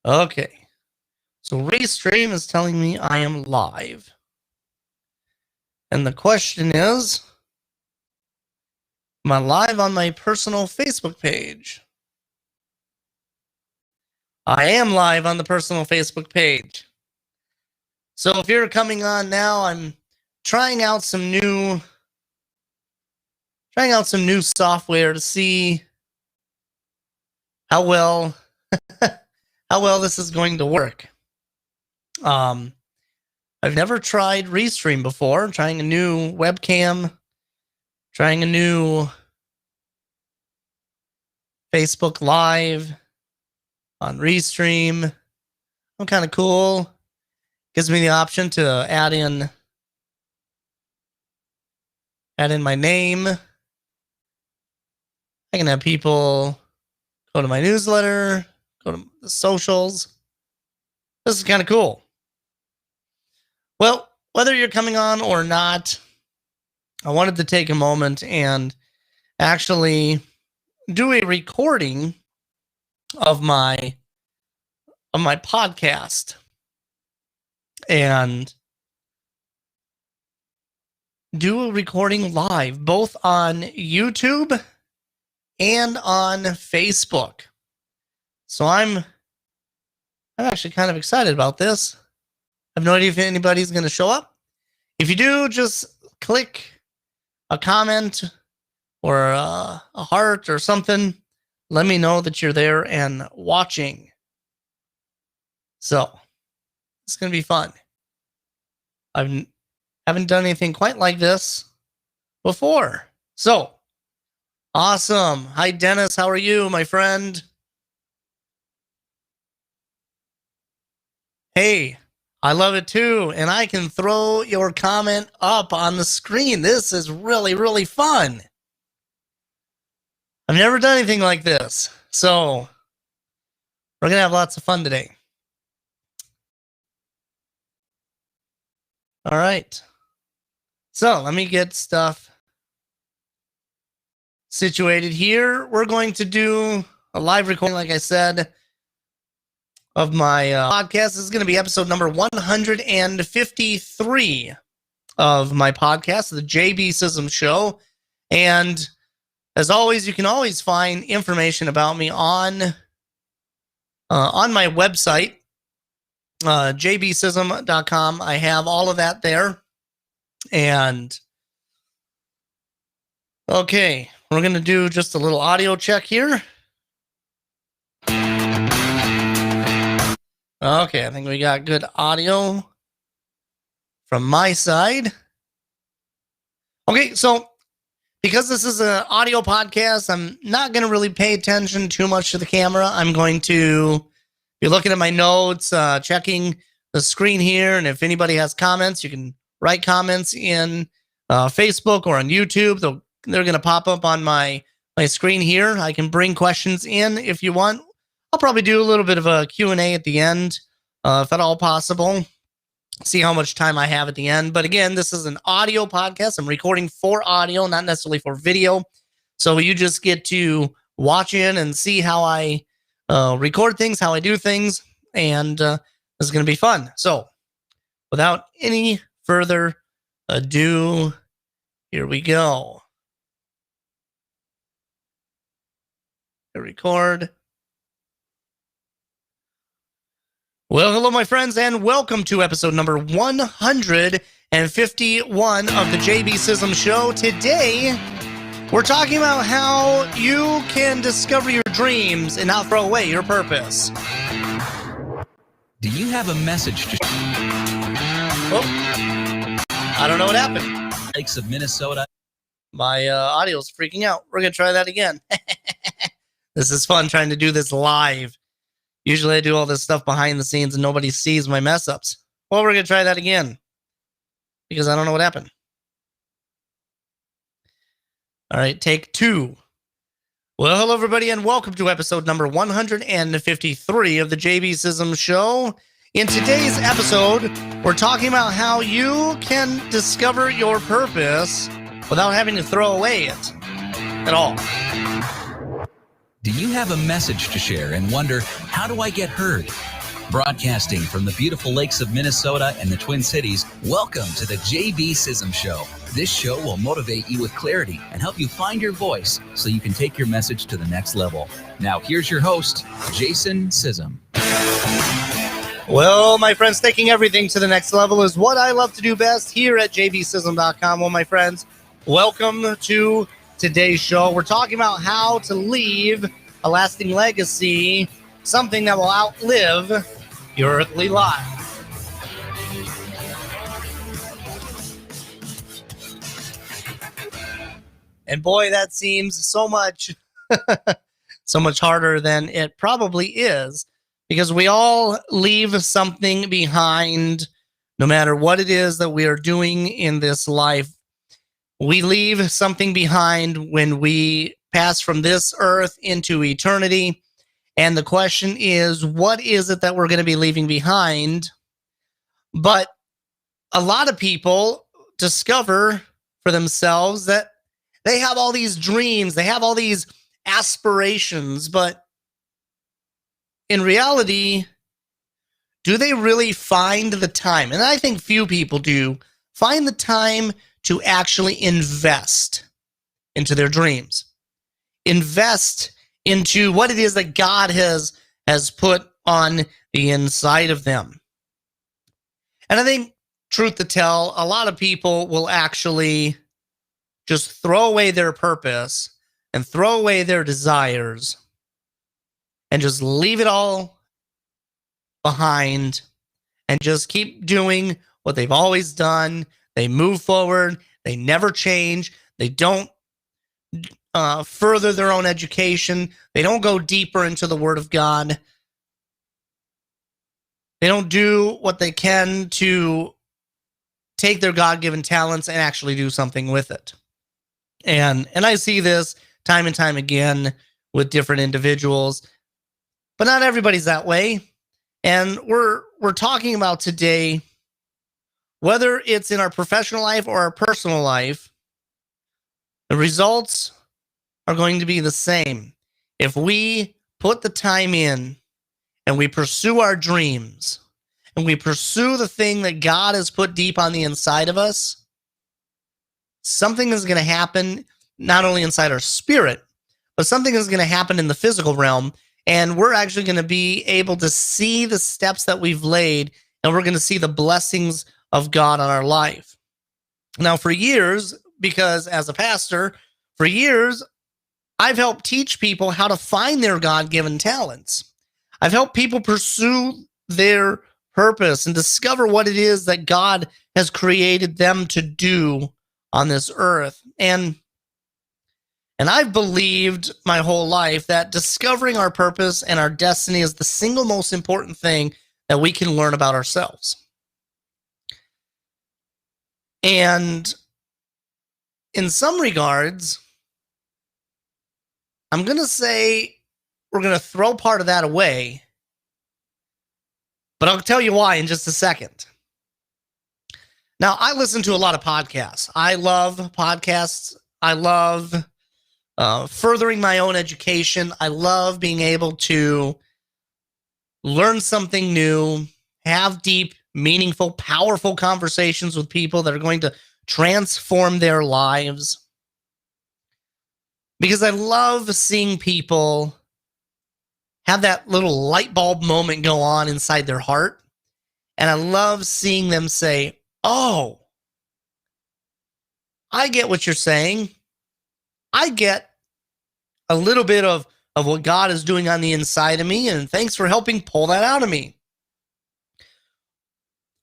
Okay. So Restream is telling me I am live. And the question is, am I live on my personal Facebook page? I am live on the personal Facebook page. So if you're coming on now, I'm trying out some new software to see how well this is going to work. I've never tried Restream before. I'm trying a new webcam, trying a new Facebook Live on Restream. I'm kind of cool. Gives me the option to add in my name. I can have people go to my newsletter, go to the socials. This is kind of cool. Well, whether you're coming on or not, I wanted to take a moment and actually do a recording of my podcast and do a recording live both on YouTube and on Facebook. So I'm actually kind of excited about this. I have no idea if anybody's going to show up. If you do, just click a comment or a heart or something. Let me know that you're there and watching. So it's going to be fun. I haven't done anything quite like this before. So awesome. Hi, Dennis. How are you, my friend? Hey, I love it too. And I can throw your comment up on the screen. This is really, really fun. I've never done anything like this. So we're going to have lots of fun today. All right. So let me get stuff situated here. We're going to do a live recording, like I said, of my podcast. This is going to be episode number 153 of my podcast, the JB Sisam Show. And as always, you can always find information about me on my website, jbsism.com. I have all of that there. And okay, we're going to do just a little audio check here. Okay, I think we got good audio from my side. Okay, so because this is an audio podcast, I'm not going to really pay attention too much to the camera. I'm going to be looking at my notes, checking the screen here, and if anybody has comments, you can write comments in Facebook or on YouTube. They're going to pop up on my screen here. I can bring questions in if you want. I'll probably do a little bit of a Q&A at the end, if at all possible. See how much time I have at the end. But again, this is an audio podcast. I'm recording for audio, not necessarily for video. So you just get to watch in and see how I record things, how I do things. And this is going to be fun. So without any further ado, here we go. Record. Well, hello, my friends, and welcome to episode number 151 of the JB Sisam Show. Today, we're talking about how you can discover your dreams and not throw away your purpose. Do you have a message to... Oh, I don't know what happened. Lakes of Minnesota. My audio's freaking out. We're going to try that again. This is fun trying to do this live. Usually I do all this stuff behind the scenes and nobody sees my mess ups. Well, we're going to try that again because I don't know what happened. All right, take 2. Well, hello, everybody, and welcome to episode number 153 of the JB Sisam Show. In today's episode, we're talking about how you can discover your purpose without having to throw away it at all. Do you have a message to share and wonder, how do I get heard? Broadcasting from the beautiful lakes of Minnesota and the Twin Cities, welcome to the JB Sisam Show. This show will motivate you with clarity and help you find your voice so you can take your message to the next level. Now, here's your host, Jason Sisam. Well, my friends, taking everything to the next level is what I love to do best here at jbsism.com. Well, my friends, welcome to today's show. We're talking about how to leave a lasting legacy, something that will outlive your earthly life. And boy, that seems so much harder than it probably is, because we all leave something behind, no matter what it is that we are doing in this life. We leave something behind when we pass from this earth into eternity. And the question is, what is it that we're going to be leaving behind? But a lot of people discover for themselves that they have all these dreams, they have all these aspirations, but in reality, do they really find the time? And I think few people do find the time to actually invest into their dreams, invest into what it is that God has put on the inside of them. And I think, truth to tell, a lot of people will actually just throw away their purpose and throw away their desires and just leave it all behind and just keep doing what they've always done. They move forward. They never change. They don't further their own education. They don't go deeper into the Word of God. They don't do what they can to take their God-given talents and actually do something with it. And I see this time and time again with different individuals, but not everybody's that way. And we're talking about today, whether it's in our professional life or our personal life, the results are going to be the same. If we put the time in and we pursue our dreams and we pursue the thing that God has put deep on the inside of us, something is going to happen not only inside our spirit, but something is going to happen in the physical realm. And we're actually going to be able to see the steps that we've laid, and we're going to see the blessings of God on our life. Now, for years, because as a pastor, for years, I've helped teach people how to find their God-given talents. I've helped people pursue their purpose and discover what it is that God has created them to do on this earth. And I've believed my whole life that discovering our purpose and our destiny is the single most important thing that we can learn about ourselves. And in some regards, I'm going to say we're going to throw part of that away, but I'll tell you why in just a second. Now, I listen to a lot of podcasts. I love podcasts. I love furthering my own education. I love being able to learn something new, have deep, meaningful, powerful conversations with people that are going to transform their lives. Because I love seeing people have that little light bulb moment go on inside their heart. And I love seeing them say, "Oh, I get what you're saying. I get a little bit of what God is doing on the inside of me, and thanks for helping pull that out of me."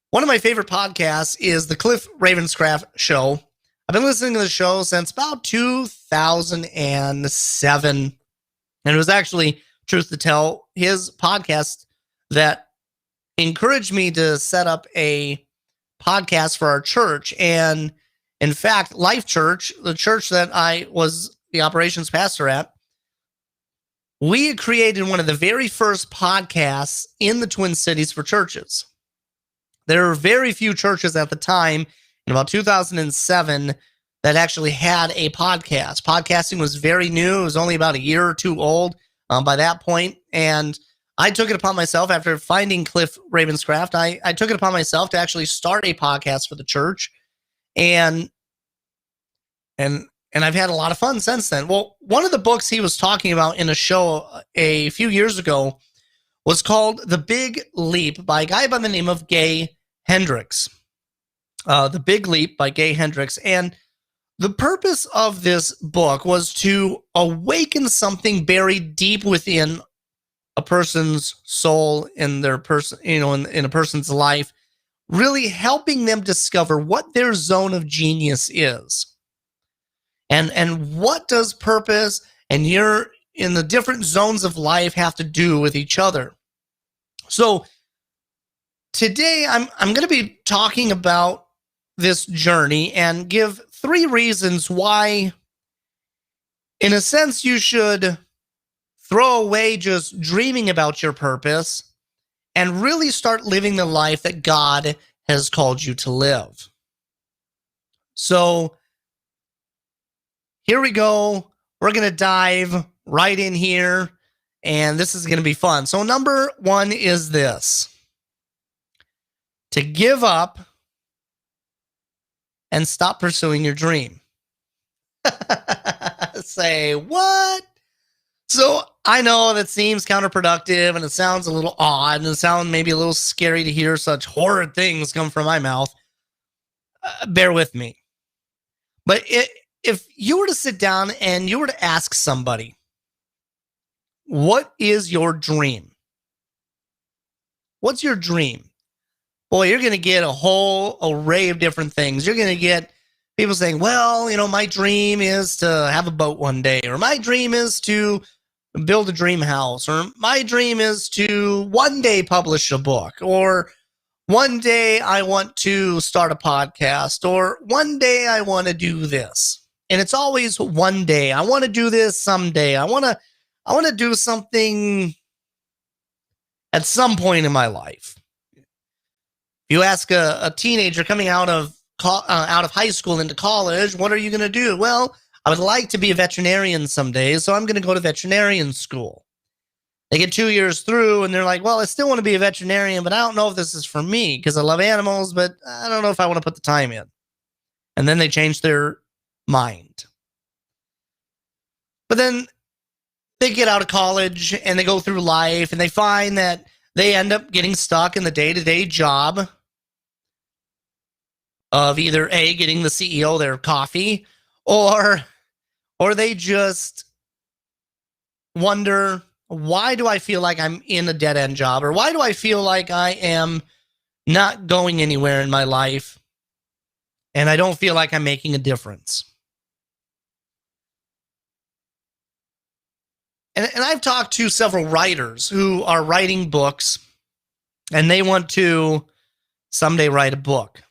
One of my favorite podcasts is the Cliff Ravenscraft Show. I've been listening to the show since about 2007. And it was actually, truth to tell, his podcast that encouraged me to set up a podcast for our church. And in fact, Life Church, the church that I was the operations pastor at, we had created one of the very first podcasts in the Twin Cities for churches. There were very few churches at the time, in about 2007, that actually had a podcast. Podcasting was very new. It was only about a year or two old by that point. And I took it upon myself after finding Cliff Ravenscraft. I took it upon myself to actually start a podcast for the church, and and I've had a lot of fun since then. Well, one of the books he was talking about in a show a few years ago was called The Big Leap by a guy by the name of Gay Hendricks. The Big Leap by Gay Hendricks. And the purpose of this book was to awaken something buried deep within a person's soul, in their person, in a person's life, really helping them discover what their zone of genius is. And what does purpose and you're in the different zones of life have to do with each other. So today I'm going to be talking about this journey and give 3 reasons why, in a sense, you should throw away just dreaming about your purpose and really start living the life that God has called you to live. So here we go. We're going to dive right in here, and this is going to be fun. So number 1 is this: to give up and stop pursuing your dream. Say, what? So I know that seems counterproductive, and it sounds a little odd, and it sounds maybe a little scary to hear such horrid things come from my mouth. Bear with me. But if you were to sit down and you were to ask somebody, what is your dream? What's your dream? Boy, you're going to get a whole array of different things. You're going to get people saying, well, my dream is to have a boat one day, or my dream is to build a dream house, or my dream is to one day publish a book, or one day I want to start a podcast, or one day I want to do this. And it's always one day. I want to do this someday. I want to do something at some point in my life. You ask a teenager coming out of high school into college, what are you going to do? Well, I would like to be a veterinarian someday, so I'm going to go to veterinarian school. They get 2 years through, and they're like, well, I still want to be a veterinarian, but I don't know if this is for me because I love animals, but I don't know if I want to put the time in. And then they change their mind. But then they get out of college, and they go through life, and they find that they end up getting stuck in the day-to-day job of either A, getting the CEO their coffee, or they just wonder, why do I feel like I'm in a dead-end job? Or why do I feel like I am not going anywhere in my life and I don't feel like I'm making a difference? And I've talked to several writers who are writing books, and they want to someday write a book.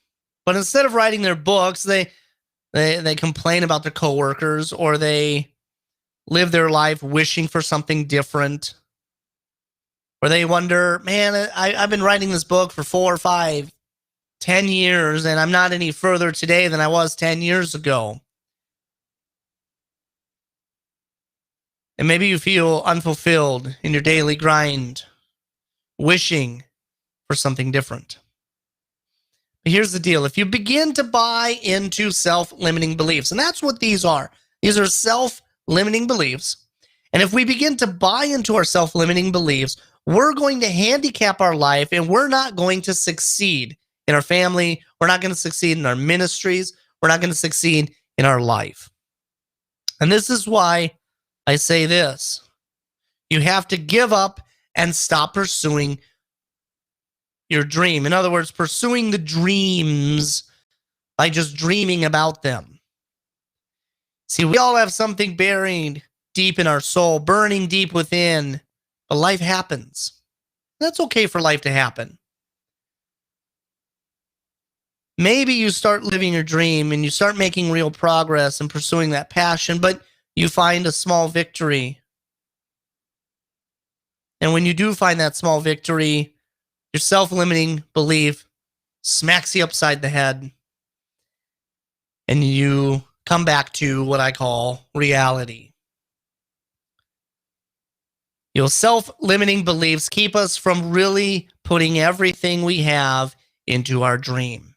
But instead of writing their books, they complain about their coworkers, or they live their life wishing for something different. Or they wonder, man, I've been writing this book for 4, 5, 10 years, and I'm not any further today than I was 10 years ago. And maybe you feel unfulfilled in your daily grind, wishing for something different. But here's the deal. If you begin to buy into self-limiting beliefs, and that's what these are self-limiting beliefs. And if we begin to buy into our self-limiting beliefs, we're going to handicap our life, and we're not going to succeed in our family. We're not going to succeed in our ministries. We're not going to succeed in our life. And this is why I say this: you have to give up and stop pursuing your dream. In other words, pursuing the dreams by just dreaming about them. See, we all have something buried deep in our soul, burning deep within, but life happens. That's okay for life to happen. Maybe you start living your dream and you start making real progress and pursuing that passion, but you find a small victory. And when you do find that small victory, your self-limiting belief smacks you upside the head, and you come back to what I call reality. Self-limiting beliefs keep us from really putting everything we have into our dream.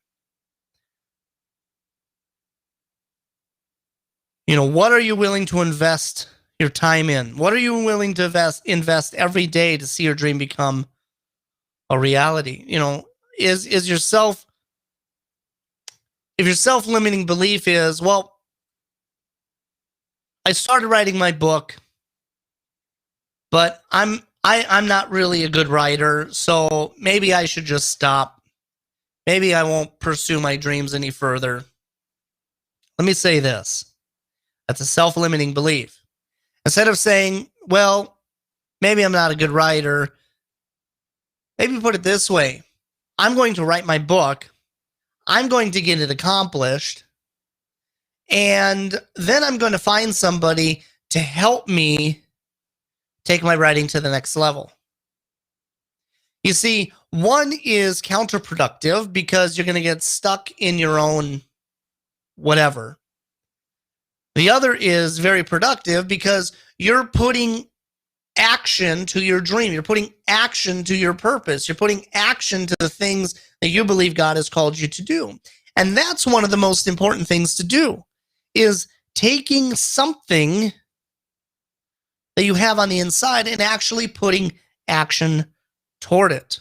What are you willing to invest your time in? What are you willing to invest every day to see your dream become a reality? Is yourself, if your self-limiting belief is, well, I started writing my book, but I'm not really a good writer, so maybe I should just stop. Maybe I won't pursue my dreams any further. Let me say this. That's a self-limiting belief. Instead of saying, well, maybe I'm not a good writer, maybe put it this way. I'm going to write my book. I'm going to get it accomplished. And then I'm going to find somebody to help me take my writing to the next level. You see, one is counterproductive because you're going to get stuck in your own whatever. The other is very productive because you're putting action to your dream. You're putting action to your purpose. You're putting action to the things that you believe God has called you to do. And that's one of the most important things to do, is taking something that you have on the inside and actually putting action toward it.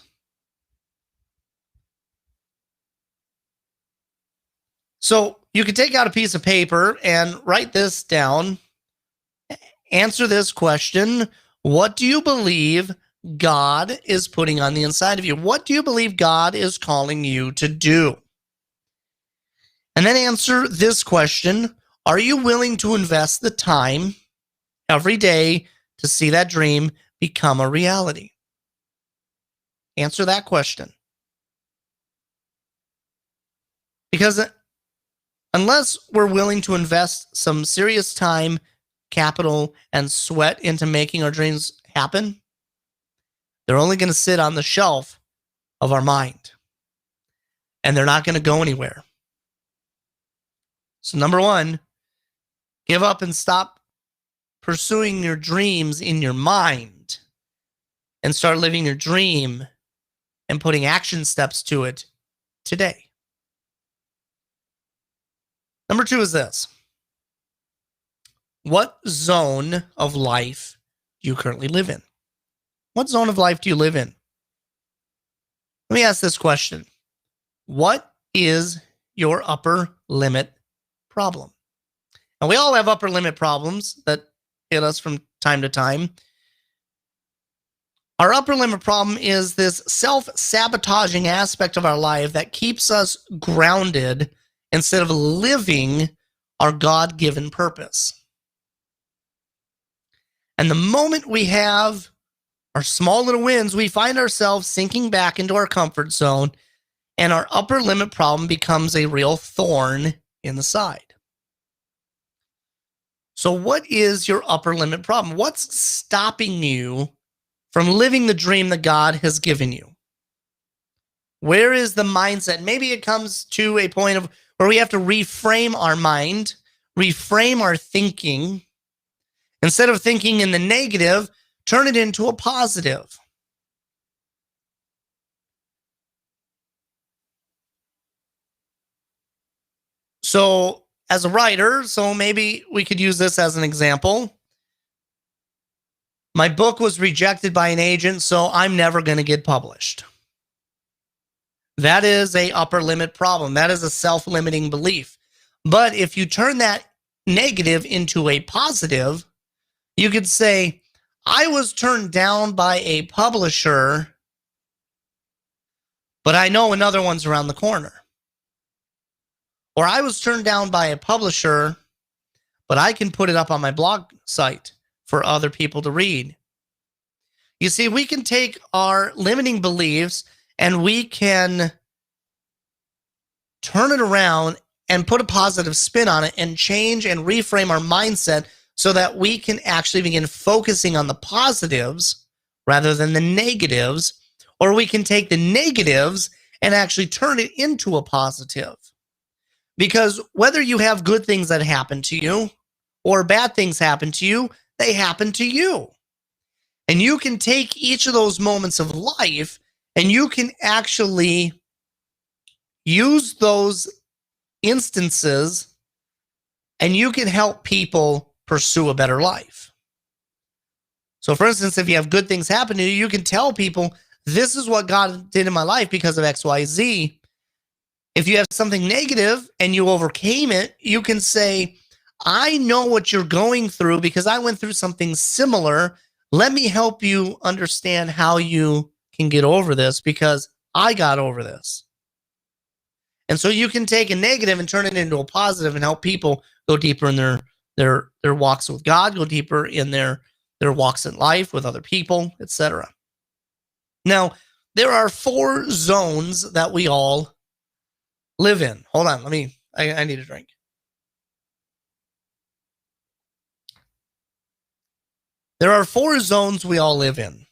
So you can take out a piece of paper and write this down. Answer this question. What do you believe God is putting on the inside of you? What do you believe God is calling you to do? And then answer this question. Are you willing to invest the time every day to see that dream become a reality? Answer that question. Because unless we're willing to invest some serious time, capital, and sweat into making our dreams happen, they're only going to sit on the shelf of our mind. And they're not going to go anywhere. So number one, give up and stop pursuing your dreams in your mind and start living your dream and putting action steps to it today. Number two is this. What zone of life do you currently live in? What zone of life do you live in? Let me ask this question. What is your upper limit problem? And we all have upper limit problems that hit us from time to time. Our upper limit problem is this self-sabotaging aspect of our life that keeps us grounded instead of living our God-given purpose. And the moment we have our small little wins, we find ourselves sinking back into our comfort zone, and our upper limit problem becomes a real thorn in the side. So what is your upper limit problem? What's stopping you from living the dream that God has given you? Where is the mindset? Maybe it comes to a point of where we have to reframe our mind, reframe our thinking. Instead of thinking in the negative, turn it into a positive. So as a writer, so maybe we could use this as an example. My book was rejected by an agent, so I'm never going to get published. That is a upper limit problem. That is a self-limiting belief. But if you turn that negative into a positive, you could say, I was turned down by a publisher, but I know another one's around the corner. Or I was turned down by a publisher, but I can put it up on my blog site for other people to read. You see, we can take our limiting beliefs and we can turn it around and put a positive spin on it and change and reframe our mindset so that we can actually begin focusing on the positives rather than the negatives. Or we can take the negatives and actually turn it into a positive. Because whether you have good things that happen to you or bad things happen to you, they happen to you. And you can take each of those moments of life and you can actually use those instances and you can help people pursue a better life. So, for instance, if you have good things happen to you, you can tell people, this is what God did in my life because of X, Y, Z. If you have something negative and you overcame it, you can say, I know what you're going through because I went through something similar. Let me help you understand how you can get over this because I got over this. And so you can take a negative and turn it into a positive and help people go deeper in their walks with God, go deeper in their walks in life with other people, etc. Now, there are 4 zones that we all live in. Hold on, I need a drink. There are 4 zones we all live in.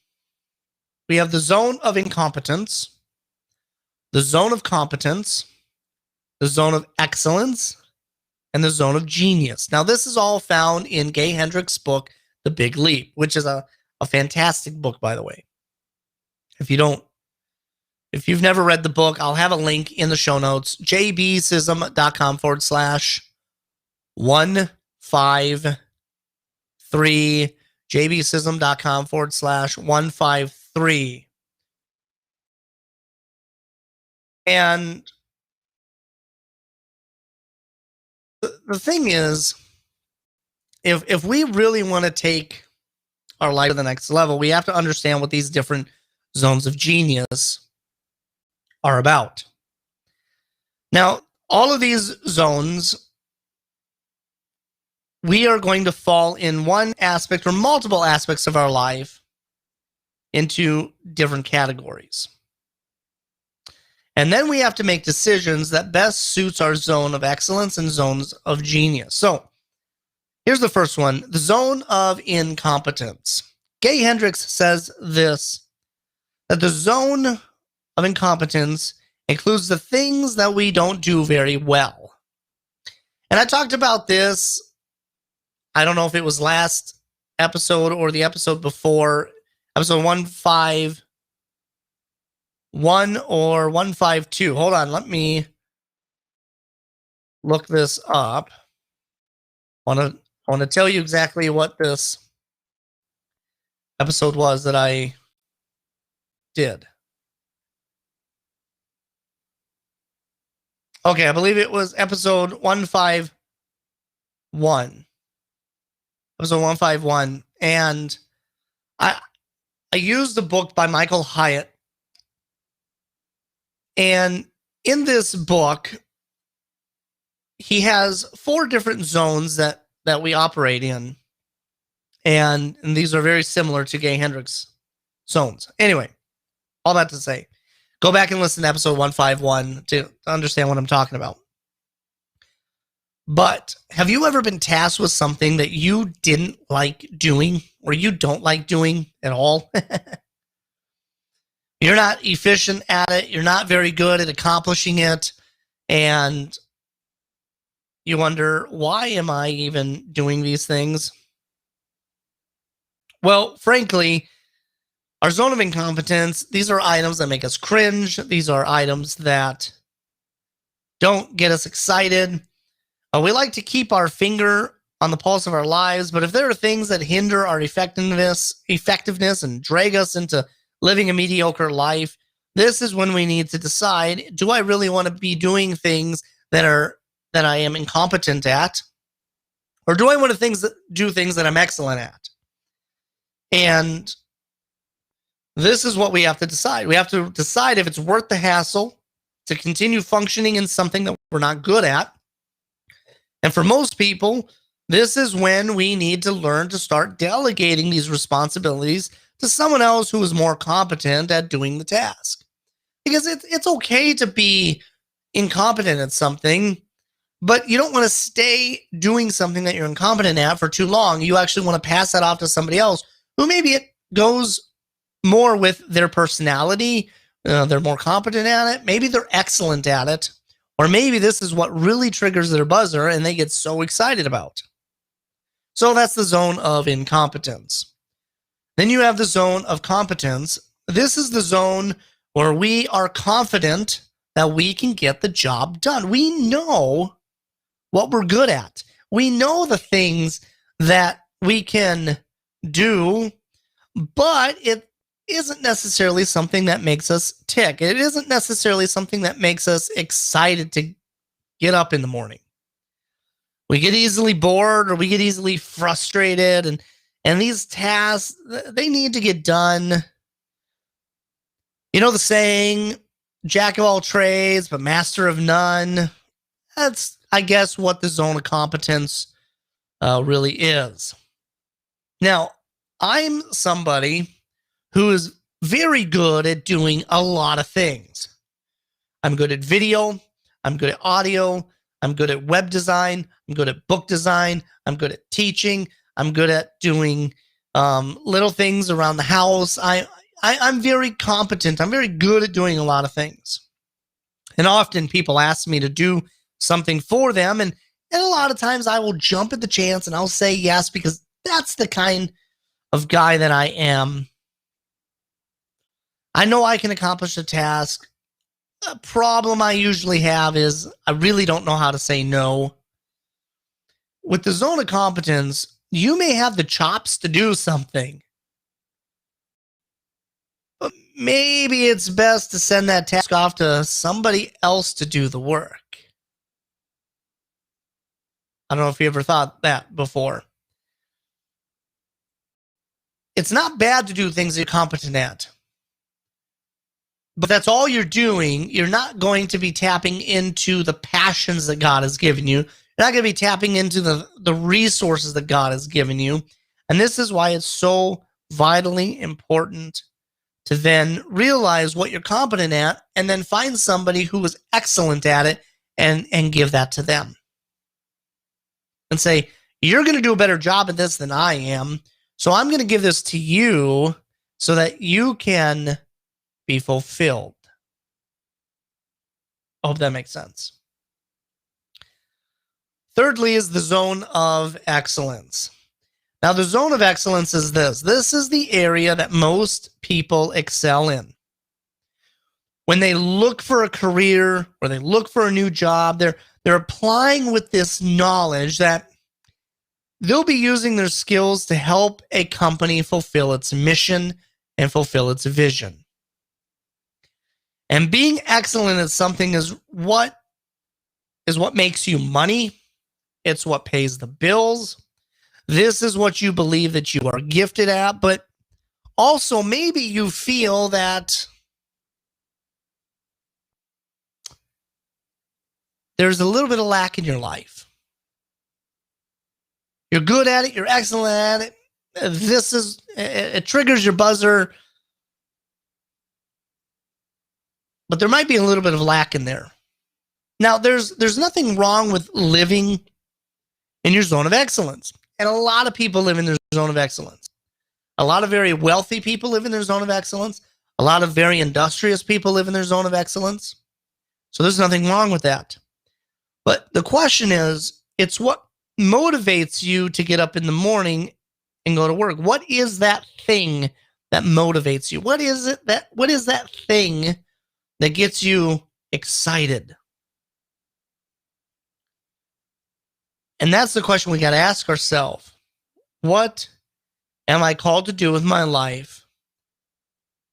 We have the zone of incompetence, the zone of competence, the zone of excellence, and the zone of genius. Now, this is all found in Gay Hendricks' book, The Big Leap, which is a fantastic book, by the way. If you've never read the book, I'll have a link in the show notes, jbsism.com/153, jbsism.com/153. And the thing is, if we really want to take our life to the next level, we have to understand what these different zones of genius are about. Now, all of these zones, we are going to fall in one aspect or multiple aspects of our life into different categories. And then we have to make decisions that best suits our zone of excellence and zones of genius. So here's the first one, the zone of incompetence. Gay Hendricks says this, that the zone of incompetence includes the things that we don't do very well. And I talked about this, I don't know if it was last episode or the episode before, episode 151 or 152. Hold on, let me look this up. I want to tell you exactly what this episode was that I did. Okay, I believe it was episode 151. Episode 151. And I used the book by Michael Hyatt. And in this book, he has 4 different zones that we operate in. And these are very similar to Gay Hendricks' zones. Anyway, all that to say, go back and listen to episode 151 to understand what I'm talking about. But have you ever been tasked with something that you didn't like doing or you don't like doing at all? You're not efficient at it. You're not very good at accomplishing it. And you wonder, why am I even doing these things? Well, frankly, our zone of incompetence, these are items that make us cringe. These are items that don't get us excited. We like to keep our finger on the pulse of our lives, but if there are things that hinder our effectiveness and drag us into living a mediocre life, this is when we need to decide, do I really want to be doing things that I am incompetent at? Or do I want to do things that I'm excellent at? And this is what we have to decide. We have to decide if it's worth the hassle to continue functioning in something that we're not good at. And for most people, this is when we need to learn to start delegating these responsibilities to someone else who is more competent at doing the task. Because it's okay to be incompetent at something, but you don't want to stay doing something that you're incompetent at for too long. You actually want to pass that off to somebody else who maybe it goes more with their personality. They're more competent at it. Maybe they're excellent at it. Or maybe this is what really triggers their buzzer and they get so excited about. So that's the zone of incompetence. Then you have the zone of competence. This is the zone where we are confident that we can get the job done. We know what we're good at. We know the things that we can do, but it isn't necessarily something that makes us tick. It isn't necessarily something that makes us excited to get up in the morning. We get easily bored or we get easily frustrated, and these tasks, they need to get done. You know the saying, jack of all trades, but master of none. That's, I guess, what the zone of competence really is. Now, I'm somebody who is very good at doing a lot of things. I'm good at video. I'm good at audio. I'm good at web design. I'm good at book design. I'm good at teaching. I'm good at doing little things around the house. I'm very competent. I'm very good at doing a lot of things. And often people ask me to do something for them. And a lot of times I will jump at the chance and I'll say yes, because that's the kind of guy that I am. I know I can accomplish a task. A problem I usually have is I really don't know how to say no. With the zone of competence, you may have the chops to do something, but maybe it's best to send that task off to somebody else to do the work. I don't know if you ever thought that before. It's not bad to do things you're competent at, but that's all you're doing. You're not going to be tapping into the passions that God has given you. You're not going to be tapping into the resources that God has given you. And this is why it's so vitally important to then realize what you're competent at and then find somebody who is excellent at it and give that to them. And say, you're going to do a better job at this than I am, so I'm going to give this to you so that you can be fulfilled. I hope that makes sense. Thirdly is the zone of excellence. Now, the zone of excellence is this. This is the area that most people excel in. When they look for a career or they look for a new job, they're applying with this knowledge that they'll be using their skills to help a company fulfill its mission and fulfill its vision. And being excellent at something is what makes you money. It's what pays the bills. This is what you believe that you are gifted at, but also maybe you feel that there's a little bit of lack in your life. You're good at it. You're excellent at it. It triggers your buzzer, but there might be a little bit of lack in there. Now, there's nothing wrong with living in your zone of excellence. And a lot of people live in their zone of excellence. A lot of very wealthy people live in their zone of excellence. A lot of very industrious people live in their zone of excellence. So there's nothing wrong with that. But the question is, it's what motivates you to get up in the morning and go to work. What is that thing that motivates you? What is that thing that gets you excited? And that's the question we got to ask ourselves. What am I called to do with my life?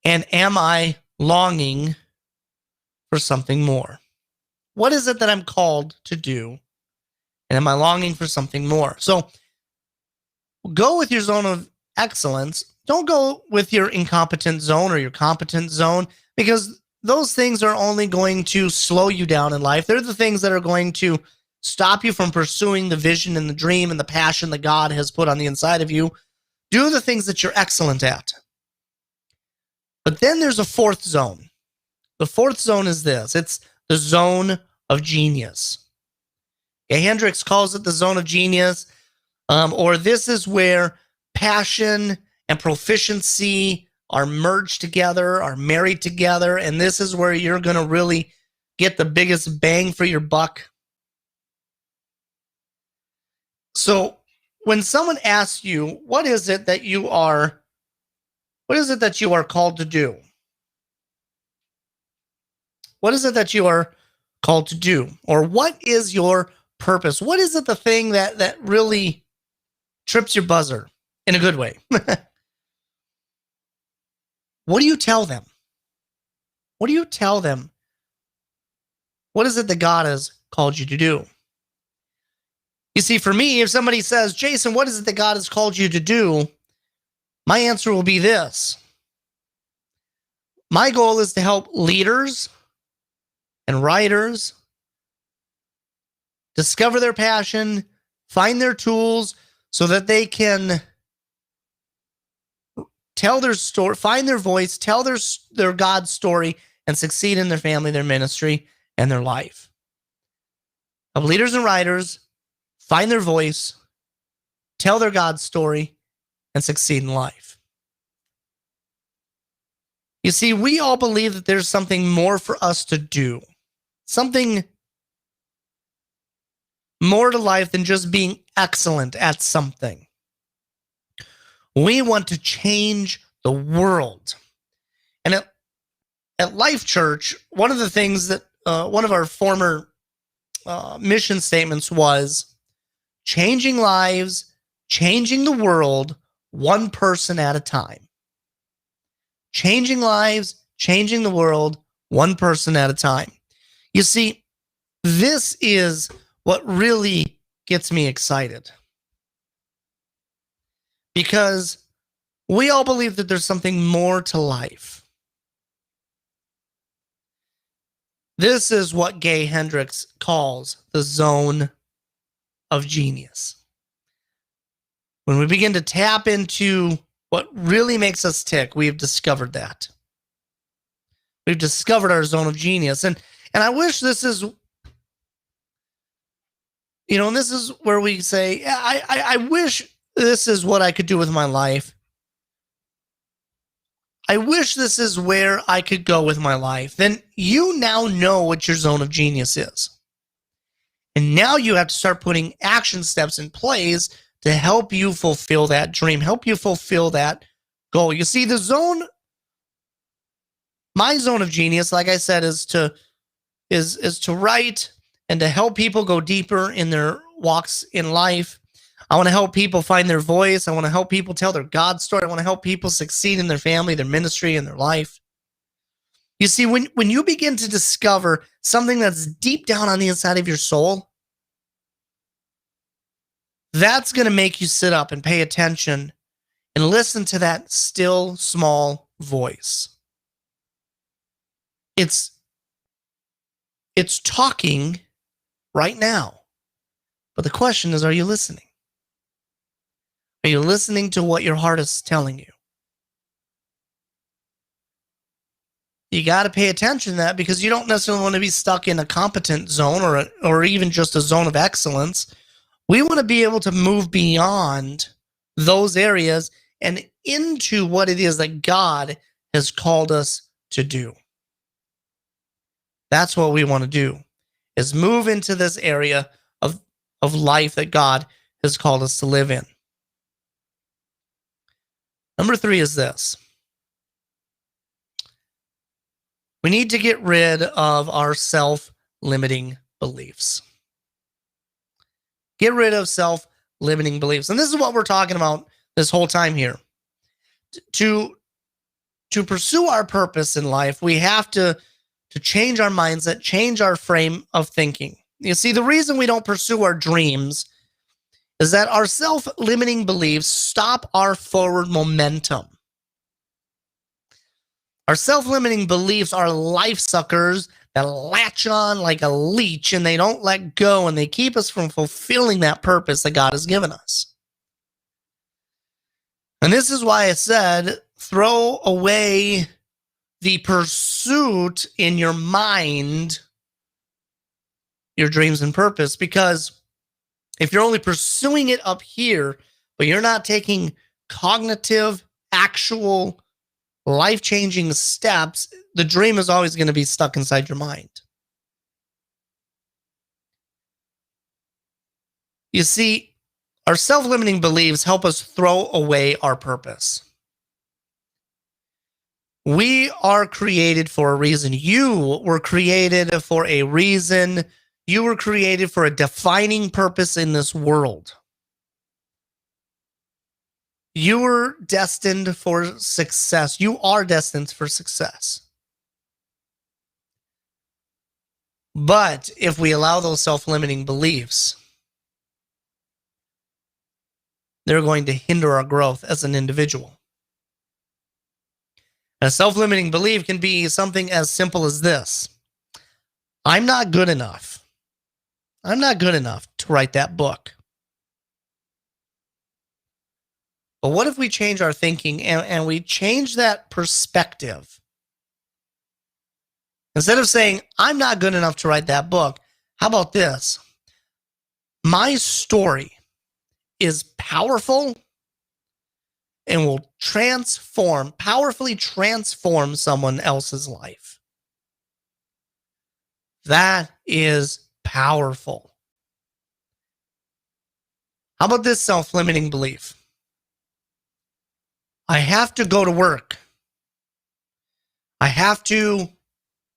And am I longing for something more? What is it that I'm called to do? And am I longing for something more? So go with your zone of excellence. Don't go with your incompetent zone or your competent zone, because those things are only going to slow you down in life. They're the things that are going to stop you from pursuing the vision and the dream and the passion that God has put on the inside of you. Do the things that you're excellent at. But then there's a fourth zone. The fourth zone is this. It's the zone of genius. Okay, Hendricks calls it the zone of genius, or this is where passion and proficiency are merged together, are married together, and this is where you're going to really get the biggest bang for your buck. So when someone asks you, what is it that you are What is it that you are called to do? What is it that you are called to do? Or what is your purpose? What is it the thing that really trips your buzzer in a good way? What do you tell them? What do you tell them? What is it that God has called you to do? You see, for me, if somebody says, Jason, what is it that God has called you to do? My answer will be this. My goal is to help leaders and writers discover their passion, find their tools so that they can tell their story, find their voice, tell their God story, and succeed in their family, their ministry, and their life. Help leaders and writers find their voice, tell their God story, and succeed in life. You see, we all believe that there's something more for us to do, something more to life than just being excellent at something. We want to change the world. And at Life Church, one of the things that one of our former mission statements was changing lives, changing the world, one person at a time. Changing lives, changing the world, one person at a time. You see, this is what really gets me excited. Because we all believe that there's something more to life. This is what Gay Hendricks calls the zone of genius. When we begin to tap into what really makes us tick, we've discovered that. We've discovered our zone of genius. And I wish this is, and this is where we say, I wish this is what I could do with my life. I wish this is where I could go with my life. Then you now know what your zone of genius is. And now you have to start putting action steps in place to help you fulfill that dream, help you fulfill that goal. You see, my zone of genius, like I said, is to write and to help people go deeper in their walks in life. I want to help people find their voice. I want to help people tell their God story. I want to help people succeed in their family, their ministry, and their life. You see, when you begin to discover something that's deep down on the inside of your soul, that's going to make you sit up and pay attention and listen to that still, small voice. It's talking right now. But the question is, are you listening? Are you listening to what your heart is telling you? You got to pay attention to that because you don't necessarily want to be stuck in a competent zone or even just a zone of excellence. We want to be able to move beyond those areas and into what it is that God has called us to do. That's what we want to do, is move into this area of life that God has called us to live in. Number 3 is this. We need to get rid of our self-limiting beliefs. Get rid of self-limiting beliefs. And this is what we're talking about this whole time here. To pursue our purpose in life, we have to change our mindset, change our frame of thinking. You see, the reason we don't pursue our dreams is that our self-limiting beliefs stop our forward momentum. Our self-limiting beliefs are life suckers that latch on like a leech and they don't let go and they keep us from fulfilling that purpose that God has given us. And this is why I said, throw away the pursuit in your mind, your dreams and purpose, because if you're only pursuing it up here, but you're not taking cognitive, actual, life-changing steps, the dream is always going to be stuck inside your mind. You see, our self-limiting beliefs help us throw away our purpose. We are created for a reason. You were created for a reason. You were created for a defining purpose in this world. You were destined for success. You are destined for success. But if we allow those self-limiting beliefs, they're going to hinder our growth as an individual. A self-limiting belief can be something as simple as this: I'm not good enough. I'm not good enough to write that book. But what if we change our thinking and we change that perspective? Instead of saying, I'm not good enough to write that book, how about this? My story is powerful and will powerfully transform someone else's life. That is powerful. How about this self-limiting belief? I have to go to work. I have to,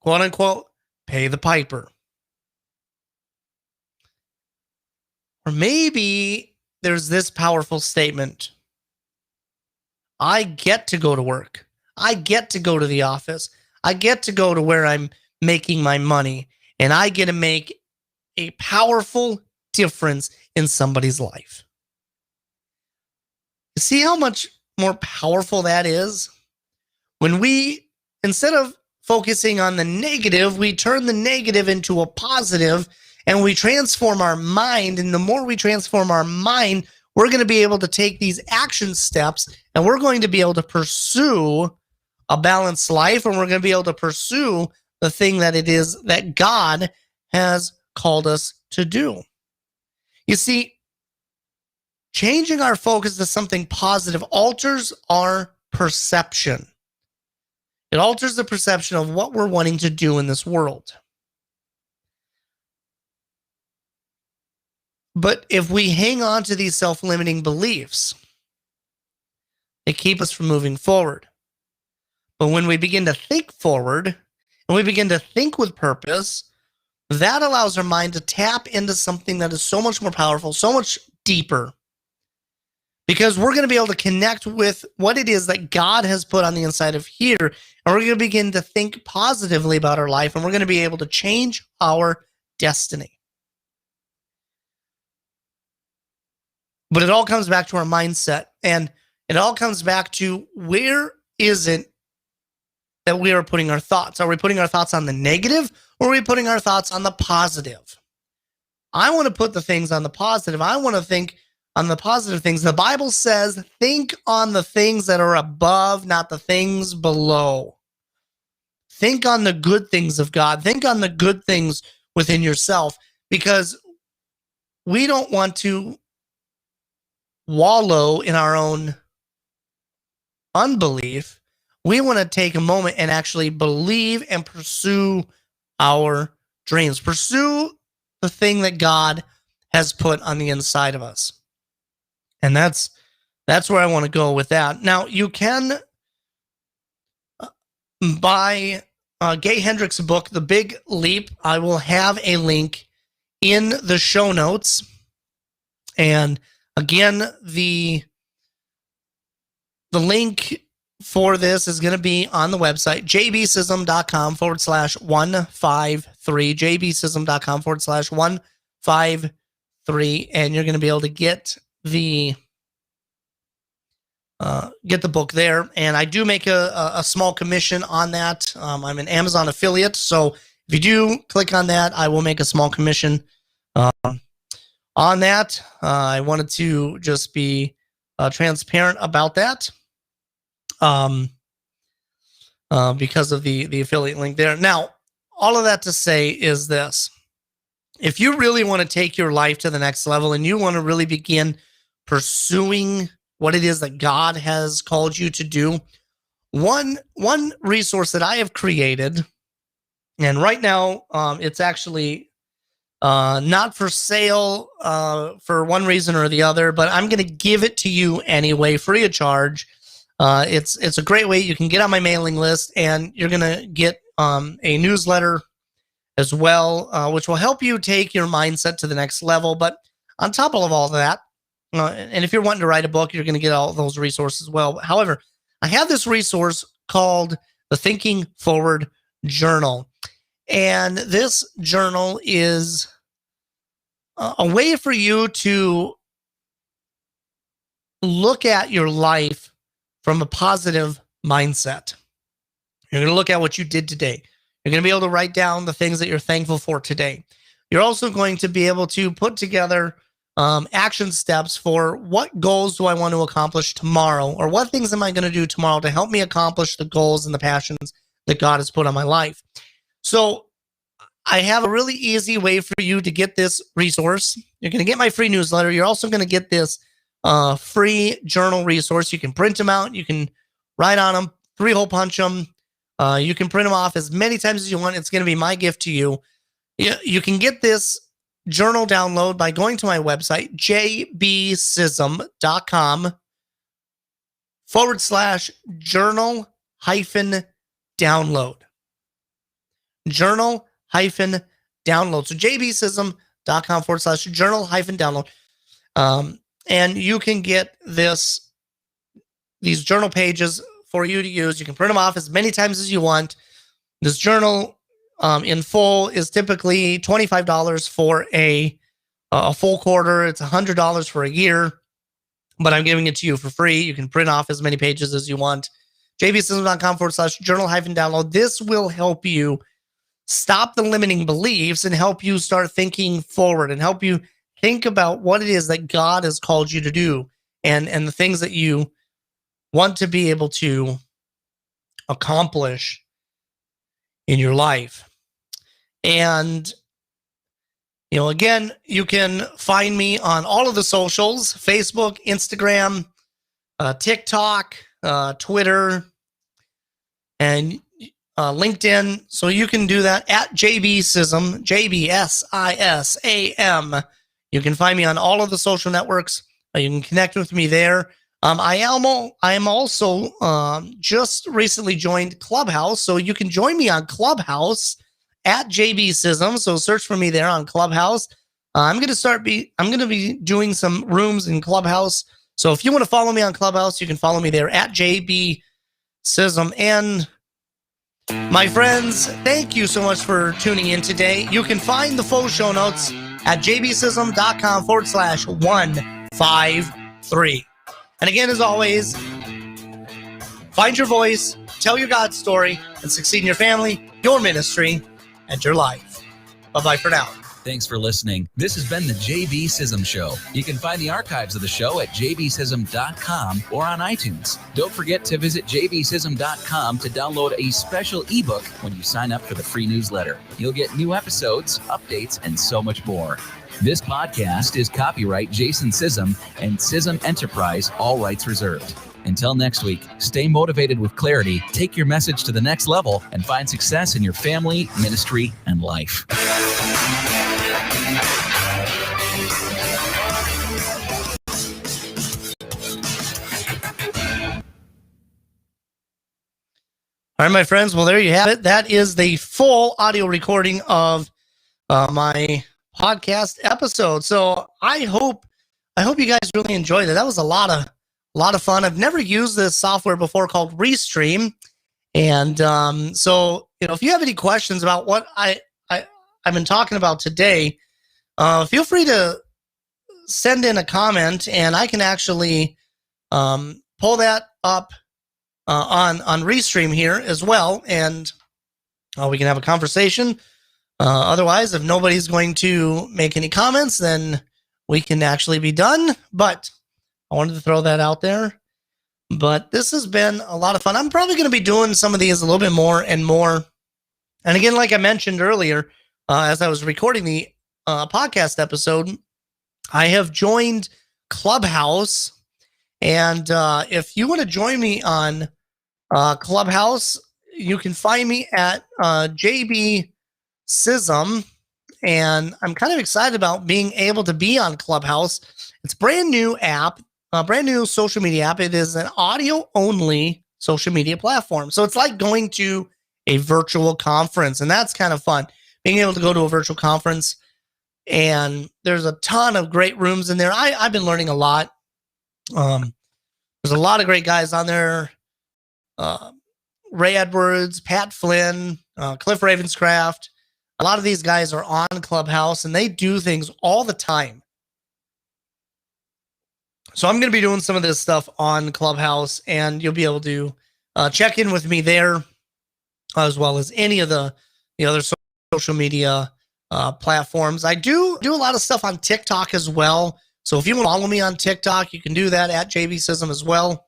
quote unquote, pay the piper. Or maybe there's this powerful statement: I get to go to work. I get to go to the office. I get to go to where I'm making my money, and I get to make a powerful difference in somebody's life. See how much more powerful that is? When we, instead of focusing on the negative, we turn the negative into a positive, and we transform our mind. And the more we transform our mind, we're going to be able to take these action steps, and we're going to be able to pursue a balanced life, and we're going to be able to pursue the thing that it is that God has called us to do. You see, changing our focus to something positive alters our perception. It alters the perception of what we're wanting to do in this world. But if we hang on to these self-limiting beliefs, they keep us from moving forward. But when we begin to think forward and we begin to think with purpose, that allows our mind to tap into something that is so much more powerful, so much deeper. Because we're going to be able to connect with what it is that God has put on the inside of here. And we're going to begin to think positively about our life. And we're going to be able to change our destiny. But it all comes back to our mindset. And it all comes back to, where is it that we are putting our thoughts? Are we putting our thoughts on the negative, or are we putting our thoughts on the positive? I want to put the things on the positive. I want to think on the positive things. The Bible says, think on the things that are above, not the things below. Think on the good things of God. Think on the good things within yourself, because we don't want to wallow in our own unbelief. We want to take a moment and actually believe and pursue our dreams. Pursue the thing that God has put on the inside of us. And that's where I want to go with that. Now, you can buy Gay Hendricks' book, The Big Leap. I will have a link in the show notes. And again, the link for this is going to be on the website, jbsism.com/153, jbsism.com/153, and you're going to be able to get the book there. And I do make a small commission on that. I'm an Amazon affiliate, so if you do click on that, I will make a small commission on that. I wanted to just be transparent about that, because of the affiliate link there. Now, all of that to say is this: if you really want to take your life to the next level, and you want to really begin pursuing what it is that God has called you to do, one resource that I have created, and right now it's actually not for sale for one reason or the other, but I'm going to give it to you anyway, free of charge. It's a great way you can get on my mailing list, and you're gonna get a newsletter as well, which will help you take your mindset to the next level. But on top of all that, and if you're wanting to write a book, you're going to get all those resources as well. However, I have this resource called the Thinking Forward Journal. And this journal is a way for you to look at your life from a positive mindset. You're going to look at what you did today. You're going to be able to write down the things that you're thankful for today. You're also going to be able to put together action steps for what goals do I want to accomplish tomorrow, or what things am I going to do tomorrow to help me accomplish the goals and the passions that God has put on my life. So I have a really easy way for you to get this resource. You're going to get my free newsletter. You're also going to get this free journal resource. You can print them out. You can write on them, 3-hole punch them. You can print them off as many times as you want. It's going to be my gift to you. You can get this journal download by going to my website, jbsism.com/journal-download. Journal-download. So jbsism.com/journal-download. And you can get these journal pages for you to use. You can print them off as many times as you want. This journal in full is typically $25 for a full quarter. It's $100 for a year, but I'm giving it to you for free. You can print off as many pages as you want. jbsism.com/journal-download. This will help you stop the limiting beliefs and help you start thinking forward and help you think about what it is that God has called you to do and the things that you want to be able to accomplish in your life. And, again, you can find me on all of the socials: Facebook, Instagram, TikTok, Twitter, and LinkedIn. So you can do that at JBSism, JBSISAM. You can find me on all of the social networks. You can connect with me there. I am also just recently joined Clubhouse, so you can join me on Clubhouse at JBSism. So search for me there on Clubhouse. I'm going to be doing some rooms in Clubhouse. So if you want to follow me on Clubhouse, you can follow me there at JBSism. And my friends, thank you so much for tuning in today. You can find the full show notes at jbsism.com/153. And again, as always, find your voice, tell your God story, and succeed in your family, your ministry, and your life. Bye-bye for now. Thanks for listening. This has been the JB Sisam Show. You can find the archives of the show at jbsism.com or on iTunes. Don't forget to visit jbsism.com to download a special ebook when you sign up for the free newsletter. You'll get new episodes, updates, and so much more. This podcast is copyright Jason Sisam and Sisam Enterprise, all rights reserved. Until next week, stay motivated with clarity, take your message to the next level, and find success in your family, ministry, and life. All right, my friends. Well, there you have it. That is the full audio recording of my podcast episode. So I hope you guys really enjoyed it. That was a lot of fun. I've never used this software before called Restream, and so if you have any questions about what I've been talking about today, feel free to send in a comment, and I can actually pull that up on Restream here as well, and we can have a conversation. Otherwise, if nobody's going to make any comments, then we can actually be done. But I wanted to throw that out there. But this has been a lot of fun. I'm probably going to be doing some of these a little bit more and more. And again, like I mentioned earlier, as I was recording the podcast episode, I have joined Clubhouse. And if you want to join me on Clubhouse, you can find me at JB Sisam, and I'm kind of excited about being able to be on Clubhouse. It's a brand new app. brand new social media app. It is an audio only social media platform. So it's like going to a virtual conference, and that's kind of fun. Being able to go to a virtual conference, and there's a ton of great rooms in there. I've been learning a lot. There's a lot of great guys on there. Ray Edwards, Pat Flynn, Cliff Ravenscraft. A lot of these guys are on Clubhouse, and they do things all the time. So I'm going to be doing some of this stuff on Clubhouse, and you'll be able to check in with me there, as well as any of the other social media platforms. I do a lot of stuff on TikTok as well. So if you want to follow me on TikTok, you can do that at JB Sisam as well.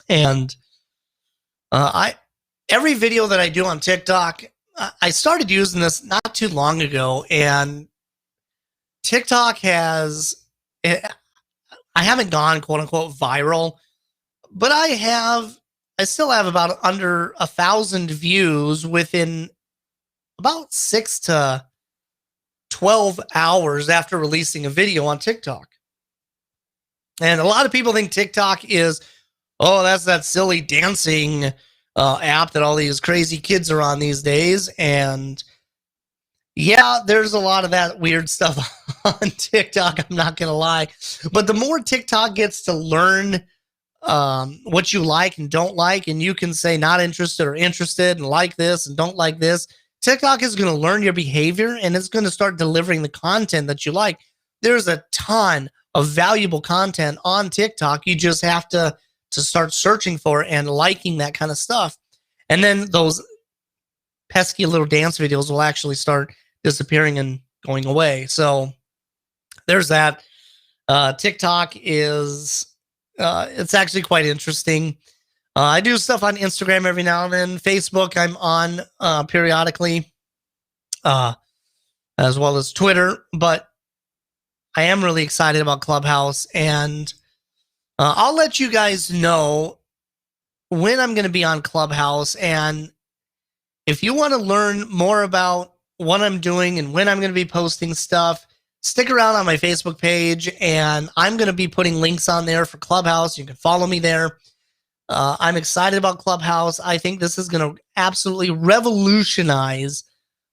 And every video that I do on TikTok, I started using this not too long ago, and TikTok has, I haven't gone quote unquote viral, but I still have about under 1,000 views within about 6 to 12 hours after releasing a video on TikTok. And a lot of people think TikTok is, oh, that's that silly dancing app that all these crazy kids are on these days. And yeah, there's a lot of that weird stuff on TikTok, I'm not going to lie. But the more TikTok gets to learn what you like and don't like, and you can say not interested or interested and like this and don't like this, TikTok is going to learn your behavior, and it's going to start delivering the content that you like. There's a ton of valuable content on TikTok. You just have to start searching for it and liking that kind of stuff. And then those pesky little dance videos will actually start disappearing and going away. So there's that. TikTok is, it's actually quite interesting. I do stuff on Instagram every now and then. Facebook, I'm on periodically, as well as Twitter. But I am really excited about Clubhouse, and I'll let you guys know when I'm going to be on Clubhouse. And if you want to learn more about what I'm doing and when I'm going to be posting stuff, stick around on my Facebook page, and I'm going to be putting links on there for Clubhouse. You can follow me there. I'm excited about Clubhouse. I think this is going to absolutely revolutionize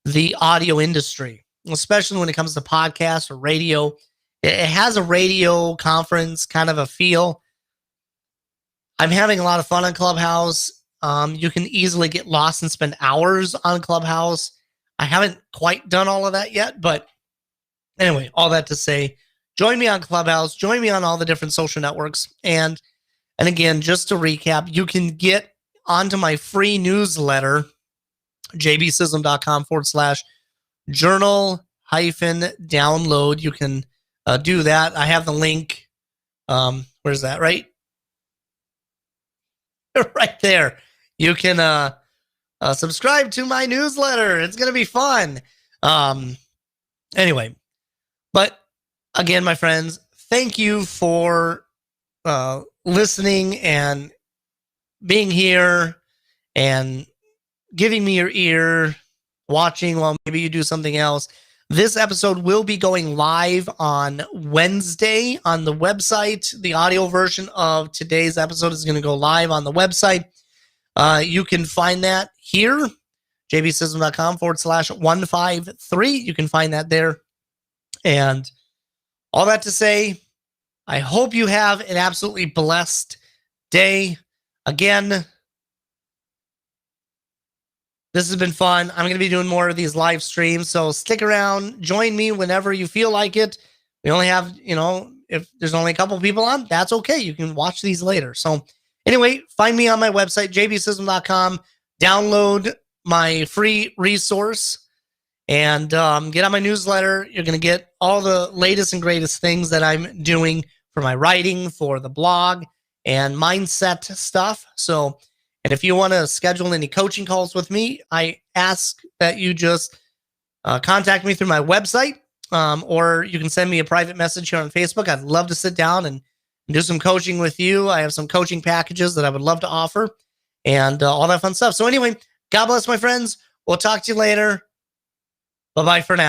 the audio industry, especially when it comes to podcasts or radio. It has a radio conference kind of a feel. I'm having a lot of fun on Clubhouse. You can easily get lost and spend hours on Clubhouse. I haven't quite done all of that yet, but anyway, all that to say, join me on Clubhouse, join me on all the different social networks. And again, just to recap, you can get onto my free newsletter, jbsism.com/journal-download. You can do that. I have the link. Where's that? Right there. You can subscribe to my newsletter. It's going to be fun. Anyway, but again, my friends, thank you for listening and being here and giving me your ear, watching while maybe you do something else. This episode will be going live on Wednesday on the website. The audio version of today's episode is going to go live on the website. You can find that here, jbsism.com/153. You can find that there. And all that to say, I hope you have an absolutely blessed day. Again, this has been fun. I'm going to be doing more of these live streams, so stick around. Join me whenever you feel like it. We only have, if there's only a couple people on, that's okay. You can watch these later. So anyway, find me on my website, jbsism.com. Download my free resource and get on my newsletter. You're going to get all the latest and greatest things that I'm doing for my writing, for the blog, and mindset stuff. So, and if you want to schedule any coaching calls with me, I ask that you just contact me through my website, or you can send me a private message here on Facebook. I'd love to sit down and do some coaching with you. I have some coaching packages that I would love to offer and all that fun stuff. So anyway, God bless, my friends. We'll talk to you later. Bye-bye for now.